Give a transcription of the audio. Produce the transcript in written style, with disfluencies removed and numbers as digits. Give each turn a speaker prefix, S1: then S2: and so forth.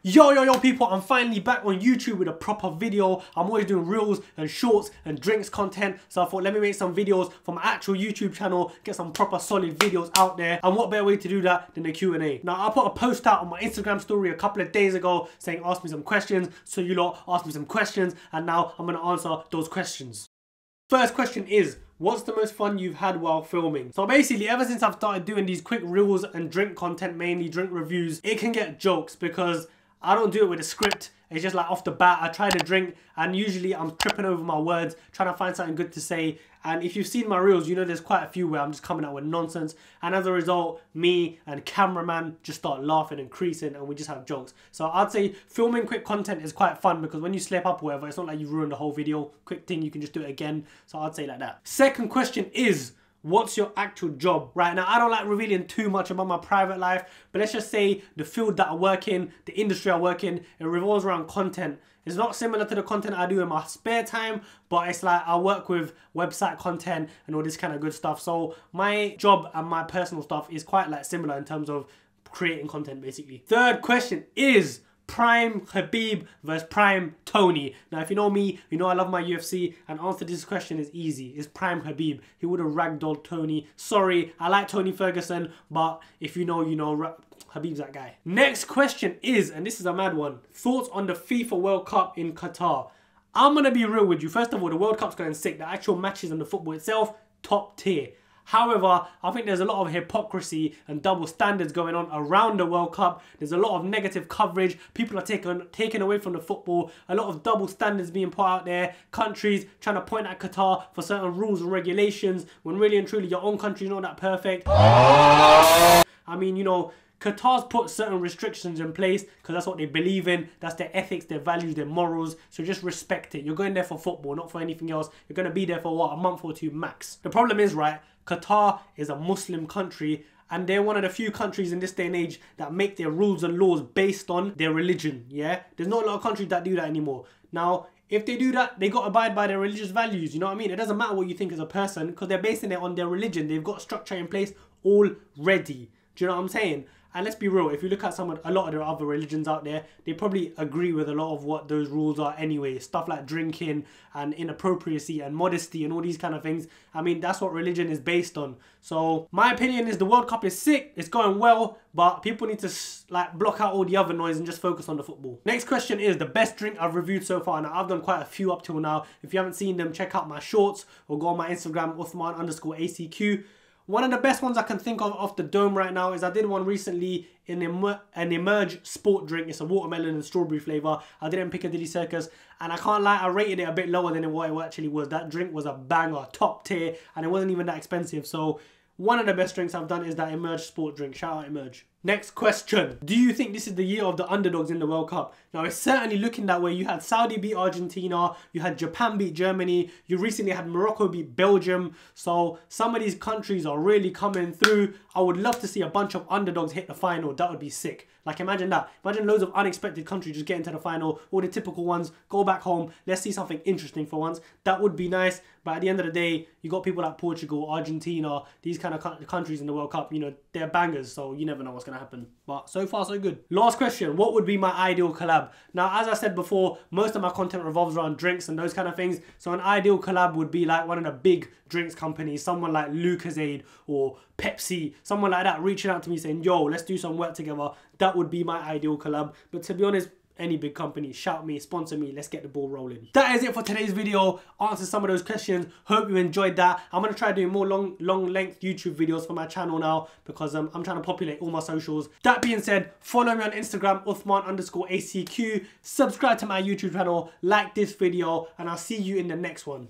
S1: Yo people, I'm finally back on YouTube with a proper video. I'm always doing reels and shorts and drinks content, so I thought let me make some videos for my actual YouTube channel, get some proper solid videos out there. And what better way to do that than a Q&A. Now I put a post out on my Instagram story a couple of days ago saying ask me some questions, so you lot asked me some questions and now I'm going to answer those questions. First question is, what's the most fun you've had while filming? So basically, ever since I've started doing these quick reels and drink content, mainly drink reviews, it can get jokes because I don't do it with a script. It's just like off the bat, I try to drink and usually I'm tripping over my words, trying to find something good to say. And if you've seen my reels, you know there's quite a few where I'm just coming out with nonsense. And as a result, me and cameraman just start laughing and creasing and we just have jokes. So I'd say filming quick content is quite fun because when you slip up or whatever, it's not like you ruined the whole video. Quick thing, you can just do it again. So I'd say like that. Second question is, what's your actual job? Right now, I don't like revealing too much about my private life, but let's just say the field that I work in, the industry I work in, it revolves around content. It's not similar to the content I do in my spare time, but it's like I work with website content and all this kind of good stuff. So my job and my personal stuff is quite like similar in terms of creating content basically. Third question is, Prime Khabib versus Prime Tony. Now if you know me, you know I love my UFC, and answer to this question is easy. It's Prime Khabib. He would have ragdolled Tony. Sorry, I like Tony Ferguson, but if you know, you know, Khabib's that guy. Next question is, and this is a mad one, thoughts on the FIFA World Cup in Qatar. I'm gonna be real with you. First of all, the World Cup's going sick. The actual matches and the football itself, top tier. However, I think there's a lot of hypocrisy and double standards going on around the World Cup. There's a lot of negative coverage. People are taken away from the football. A lot of double standards being put out there. Countries trying to point at Qatar for certain rules and regulations when really and truly your own country is not that perfect. I mean, you know, Qatar's put certain restrictions in place because that's what they believe in. That's their ethics, their values, their morals. So just respect it. You're going there for football, not for anything else. You're going to be there for what, a month or two max. The problem is, right, Qatar is a Muslim country and they're one of the few countries in this day and age that make their rules and laws based on their religion, yeah? There's not a lot of countries that do that anymore. Now, if they do that, they got to abide by their religious values, you know what I mean? It doesn't matter what you think as a person because they're basing it on their religion. They've got structure in place already. Do you know what I'm saying? And let's be real, if you look at a lot of the other religions out there, they probably agree with a lot of what those rules are anyway. Stuff like drinking and inappropriacy and modesty and all these kind of things. I mean, that's what religion is based on. So my opinion is the World Cup is sick, it's going well, but people need to like block out all the other noise and just focus on the football. Next question is the best drink I've reviewed so far. Now I've done quite a few up till now. If you haven't seen them, check out my shorts or go on my Instagram, Uthman_ACQ. One of the best ones I can think of off the dome right now is I did one recently in an Emerge sport drink. It's a watermelon and strawberry flavour. I did it in Piccadilly Circus and I can't lie, I rated it a bit lower than what it actually was. That drink was a banger, top tier, and it wasn't even that expensive. So one of the best drinks I've done is that Emerge sport drink. Shout out Emerge. Next question. Do you think this is the year of the underdogs in the World Cup? Now, it's certainly looking that way. You had Saudi beat Argentina. You had Japan beat Germany. You recently had Morocco beat Belgium. So some of these countries are really coming through. I would love to see a bunch of underdogs hit the final. That would be sick. Like, imagine that. Imagine loads of unexpected countries just get into the final. All the typical ones go back home. Let's see something interesting for once. That would be nice. But at the end of the day, you got people like Portugal, Argentina, these kind of countries in the World Cup. You know, they're bangers. So you never know what's going to happen. But so far, so good. Last question. What would be my ideal collab? Now, as I said before, most of my content revolves around drinks and those kind of things. So an ideal collab would be like one of the big drinks companies. Someone like Lucozade or Pepsi. Someone like that reaching out to me saying, yo, let's do some work together. That would be my ideal collab. But to be honest, any big company, shout me, sponsor me, let's get the ball rolling. That is it for today's video. Answer some of those questions. Hope you enjoyed that. I'm going to try doing more long length YouTube videos for my channel now because I'm trying to populate all my socials. That being said, follow me on Instagram, Uthman_ACQ. Subscribe to my YouTube channel, like this video, and I'll see you in the next one.